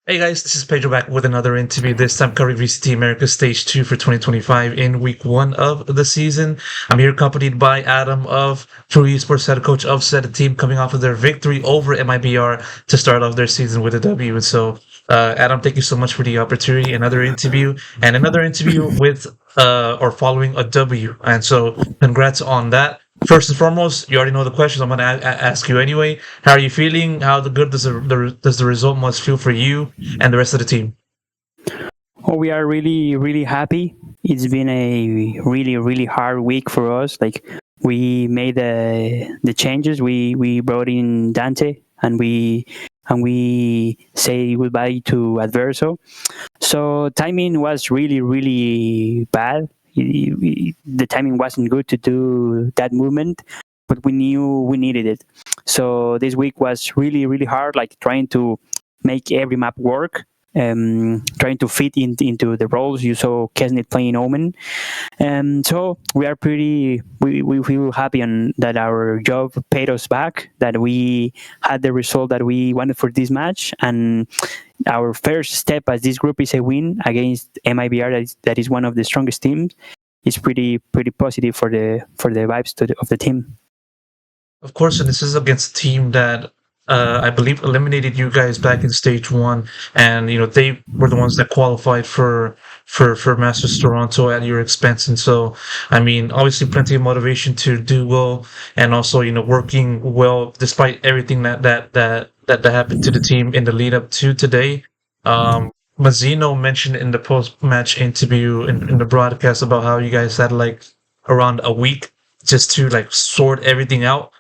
Hey guys, this is Pedro back with another interview, this time covering VCT Americas Stage 2 for 2025 in week 1 of the season. I'm here accompanied by Adam of KRU Esports, head coach of said team, coming off of their victory over MIBR to start off their season with a W. And so, Adam, thank you so much for the opportunity. Another interview with, or following a W. And so, congrats on that. First and foremost, you already know the questions. I'm going to ask you anyway. How are you feeling? How good does the result must feel for you and the rest of the team? Oh, we are really, really happy. It's been a really, really hard week for us. Like we made the changes. We brought in Dante and we say goodbye to Adverso. So timing was really, really bad. The timing wasn't good to do that movement, but we knew we needed it. So this week was really, really hard. Like trying to make every map work, trying to fit into the roles. You saw Kesnet playing Omen, and so we feel happy on that our job paid us back, that we had the result that we wanted for this match, and our first step as this group is a win against MIBR, that is one of the strongest teams. It's pretty positive for the vibes of the team. Of course, and this is against a team that I believe eliminated you guys back in stage one, and they were the ones that qualified for Masters Toronto at your expense. And so, I mean, obviously, plenty of motivation to do well, and also working well despite everything that happened to the team in the lead up to today. Mazzino mentioned in the post match interview in the broadcast about how you guys had like around a week just to like sort everything out.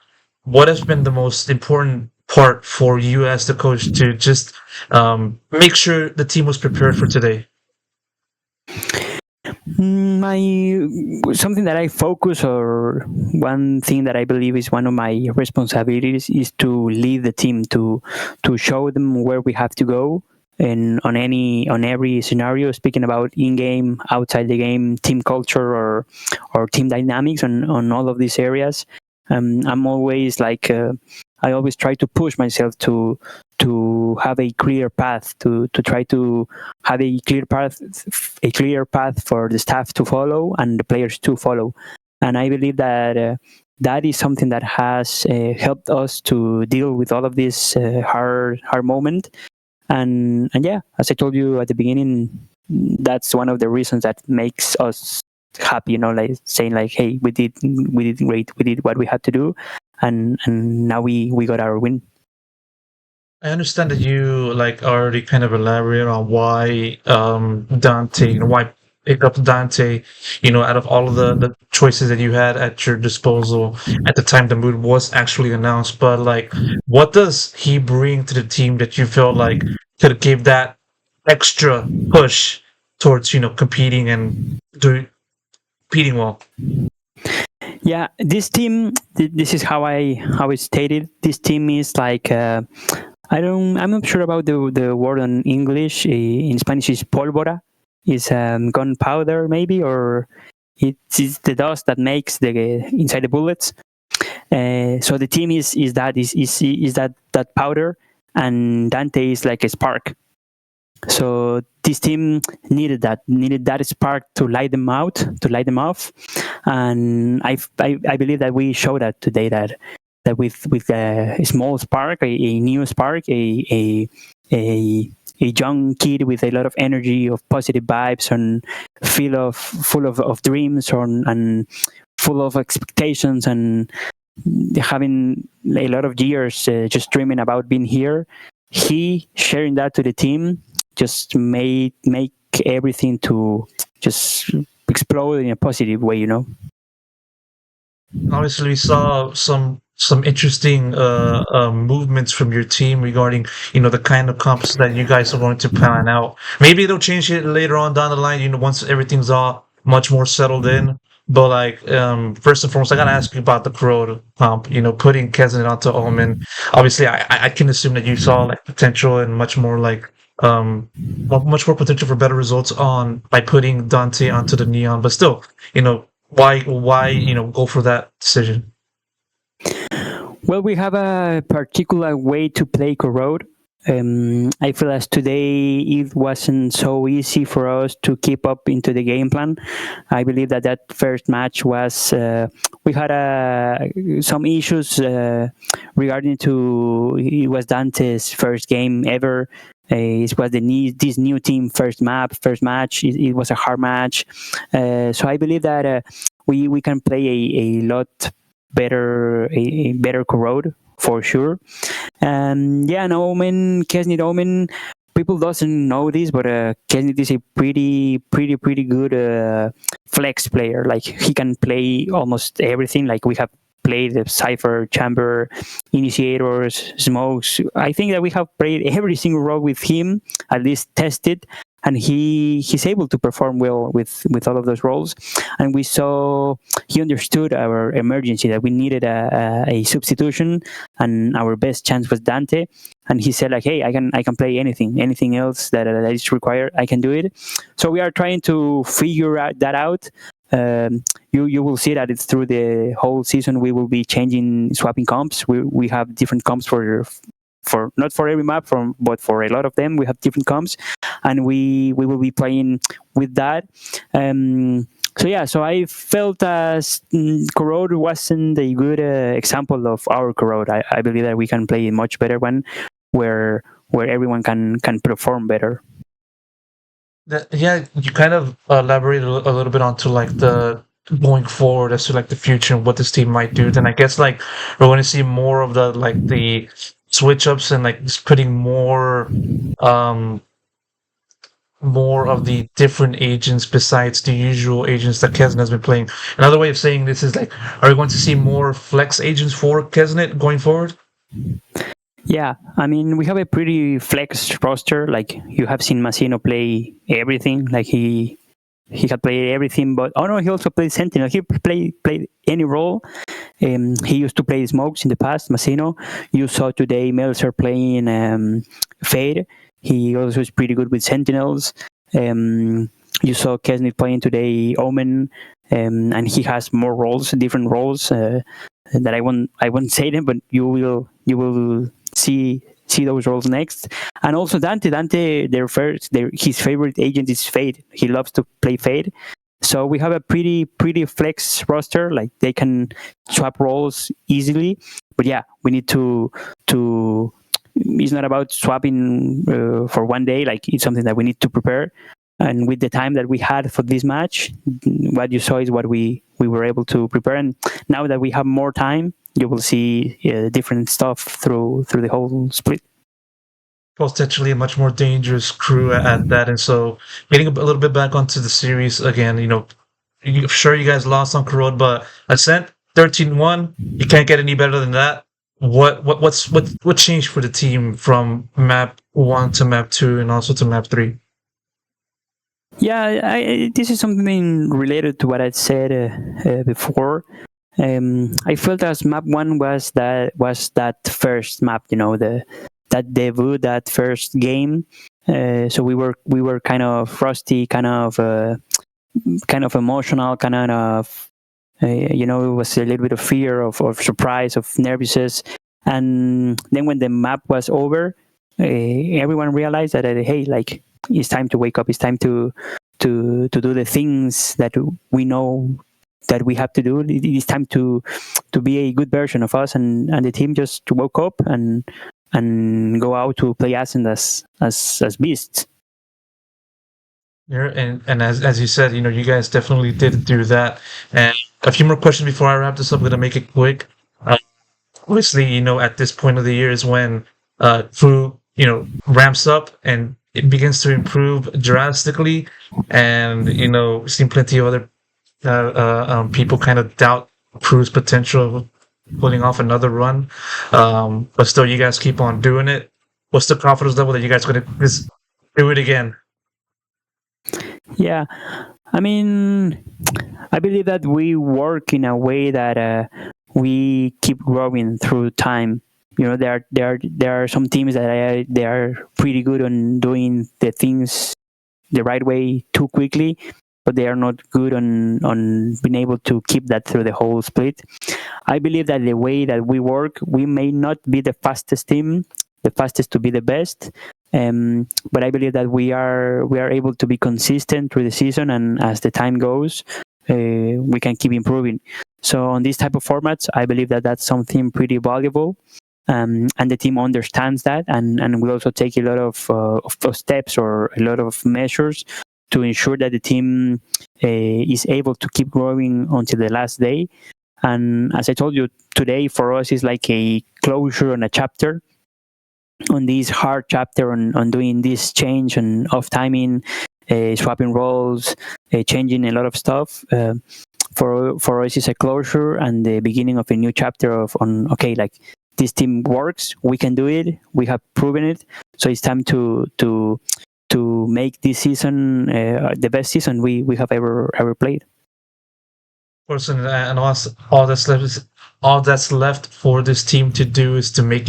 What has been the most important part for you as the coach to just make sure the team was prepared for today? My something that I focus, or one thing that I believe is one of my responsibilities, is to lead the team, to show them where we have to go, and on every scenario, speaking about in game, outside the game, team culture, or team dynamics, on all of these areas. I'm always like I always try to push myself to have a clear path, to try to have a clear path for the staff to follow and the players to follow. And I believe that that is something that has helped us to deal with all of this hard moment. And yeah, as I told you at the beginning, that's one of the reasons that makes us happy. Like saying like, hey, we did great, we did what we had to do, and now we got our win. I understand that you like already kind of elaborate on why Dante, why pick up Dante, out of all of the choices that you had at your disposal at the time the move was actually announced. But like, what does he bring to the team that you felt like could give that extra push towards competing and doing competing well? Yeah, this team. This is how I stated. This team is like I'm not sure about the word in English. In Spanish, is pólvora. Is gunpowder maybe, or it's the dust that makes the inside the bullets. So the team is that powder, and Dante is like a spark. So this team needed that spark to light them off, and I believe that we showed that today, that with a small spark, a new spark, a young kid with a lot of energy, of positive vibes, and full of dreams, and full of expectations, and having a lot of years just dreaming about being here. He sharing that to the team just make everything to just explode in a positive way. Obviously, we saw some interesting movements from your team regarding the kind of comps that you guys are going to plan out. Maybe they'll change it later on down the line. Once everything's all much more settled in. But like first and foremost, I gotta ask you about the Kuroda comp. Putting Kesnet onto Omen. Obviously, I can assume that you saw like potential and much more like much more potential for better results on by putting Dante onto the Neon. But still, why go for that decision? Well, we have a particular way to play Corrode. I feel as today it wasn't so easy for us to keep up into the game plan. I believe that first match was we had some issues regarding to it was Dante's first game ever. It was this new team first match. It was a hard match, so I believe that we can play a lot better a better road for sure. And yeah, and Omen, Kesnit Omen, people doesn't know this, but Kesnit is a pretty good flex player. Like he can play almost everything. Like we have played the Cypher, Chamber, Initiators, Smokes. I think that we have played every single role with him, at least tested, and he's able to perform well with all of those roles. And we saw he understood our emergency, that we needed a substitution, and our best chance was Dante. And he said like, hey, I can play anything else that is required, I can do it. So we are trying to figure that out. You will see that it's through the whole season. We will be swapping comps. We have different comps for not for every map, but for a lot of them we have different comps, and we will be playing with that. So yeah, so I felt as Corrode wasn't a good example of our Corrode. I believe that we can play a much better one where everyone can perform better. Yeah, you kind of elaborated a little bit onto like the going forward as to like the future and what this team might do. Then I guess like we're going to see more of the switch ups and like just putting um more of the different agents besides the usual agents that Kesnet has been playing. Another way of saying this is like, are we going to see more flex agents for Kesnet going forward? Yeah, I mean, we have a pretty flex roster. Like you have seen Masino play everything. Like he had played everything, but oh no, he also played Sentinel. He played any role. He used to play Smokes in the past, Masino. You saw today Melzer playing Fade. He also is pretty good with Sentinels. You saw Kesnit playing today Omen, and he has more roles, different roles that I won't say them, but you will see those roles next. And also Dante, his favorite agent is Fade. He loves to play Fade. So we have a pretty flex roster. Like they can swap roles easily. But yeah, we need to. It's not about swapping for one day. Like it's something that we need to prepare. And with the time that we had for this match, what you saw is what we were able to prepare. And now that we have more time, you will see different stuff through the whole split. Potentially a much more dangerous crew at that. And so, getting a little bit back onto the series again, sure you guys lost on Corrode, but Ascent 13-1, you can't get any better than that. What changed for the team from map 1 to map 2 and also to map 3? Yeah, this is something related to what I said before. I felt as map 1 was that first map, that debut, that first game. So we were kind of rusty, kind of emotional, kind of it was a little bit of fear, of surprise, of nervousness. And then when the map was over, everyone realized that hey, like it's time to wake up. It's time to do the things that we know that we have to do. It's time to be a good version of us, and the team just woke up and go out to play Ascent as beasts. Yeah, and as you said, you guys definitely did do that. And a few more questions before I wrap this up. I'm gonna make it quick. Obviously, at this point of the year is when crew, ramps up and it begins to improve drastically. And we've seen plenty of other people kind of doubt crew's potential of pulling off another run. But still, you guys keep on doing it. What's the confidence level that you guys are going to just do it again? Yeah, I mean, I believe that we work in a way that we keep growing through time. There are some teams that they are pretty good on doing the things the right way too quickly, but they are not good on being able to keep that through the whole split. I believe that the way that we work, we may not be the fastest team, the fastest to be the best. But I believe that we are able to be consistent through the season, and as the time goes, we can keep improving. So on these type of formats, I believe that that's something pretty valuable, and the team understands that, and we also take a lot of steps or a lot of measures to ensure that the team is able to keep growing until the last day. And as I told you, today for us is like a closure on a chapter, on this hard chapter on doing this change and off timing, swapping roles, changing a lot of stuff. For us, it's a closure and the beginning of a new chapter okay, like this team works, we can do it, we have proven it, so it's time to make this season the best season we have ever played. Of course, and all that's left for this team to do is to make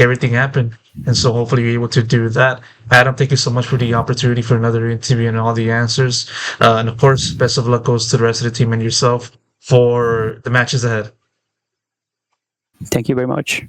everything happen. And so hopefully you're able to do that. Adam, thank you so much for the opportunity for another interview and all the answers. And of course, best of luck goes to the rest of the team and yourself for the matches ahead. Thank you very much.